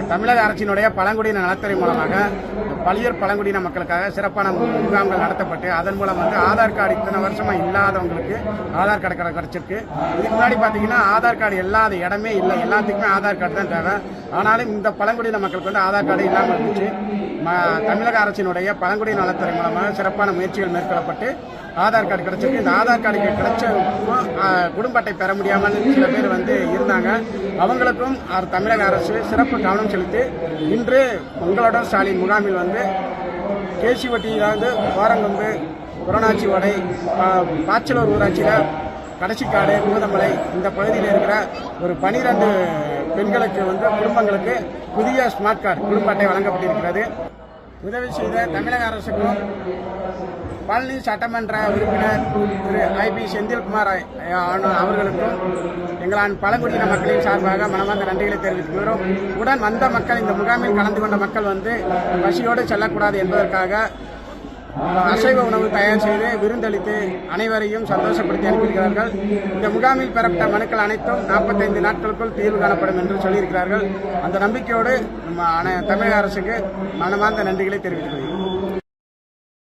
தமிழக அரசினுடைய பழங்குடியின நலத்துறை மூலமாக பல்வேறு பழங்குடியின மக்களுக்காக சிறப்பான முகாம்கள் நடத்தப்பட்டு அதன் மூலம் ஆதார் கார்டு இத்தனை வருஷமா இல்லாதவங்களுக்கு ஆதார் கார்டு கிடைச்சிருக்கு. இதுக்கு முன்னாடி பாத்தீங்கன்னா ஆதார் கார்டு இல்லாத இடமே இல்லை, எல்லாத்துக்குமே ஆதார் கார்டு தான் தேவை. ஆனாலும் இந்த பழங்குடியின மக்களுக்கு ஆதார் கார்டு இல்லாமல் இருந்துச்சு. தமிழக அரசினுடைய பழங்குடியின நலத்துறை மூலமாக சிறப்பான முயற்சிகள் மேற்கொள்ளப்பட்டு ஆதார் கார்டு கிடைச்சிருக்கு. இந்த ஆதார் கார்டு கிடைச்ச குடும்ப அட்டை பெற முடியாமல் சில பேர் இருந்தாங்க. அவங்களுக்கும் தமிழக அரசு சிறப்பு கவனம் செலுத்தி இன்று உங்களுடன் ஸ்டாலின் முகாமில் கேசிவட்டியிலிருந்து கோரங்கொம்பு, புறநாச்சி ஓடை, பாச்சலூர் ஊராட்சியில் கடைசிக்காடு, பூதமலை இந்த பகுதியில் இருக்கிற ஒரு 12 பெண்களுக்கு குடும்பங்களுக்கு புதிய ஸ்மார்ட் கார்டு குடும்ப அட்டை வழங்கப்பட்டிருக்கிறது. உதவி செய்த தமிழக அரசுக்கும் பழனி சட்டமன்ற உறுப்பினர் திரு ஐபி செந்தில்குமார் அவர்களுக்கும் எங்களான் பழங்குடியின மக்களின் சார்பாக மனமார்ந்த நன்றிகளை தெரிவித்துள்ளோம். உடன் வந்த மக்கள், இந்த முகாமில் கலந்து கொண்ட மக்கள் பசியோடு செல்லக்கூடாது என்பதற்காக அசைவ உணவு தயார் செய்து விருந்தளித்து அனைவரையும் சந்தோஷப்படுத்தி அனுப்பியிருக்கிறார்கள். இந்த முகாமில் பெறப்பட்ட மனுக்கள் அனைத்தும் 45 நாட்களுக்குள் தீர்வு காணப்படும் என்று சொல்லியிருக்கிறார்கள். அந்த நம்பிக்கையோடு தமிழக அரசுக்கு மனமார்ந்த நன்றிகளை தெரிவித்துள்ளோம்.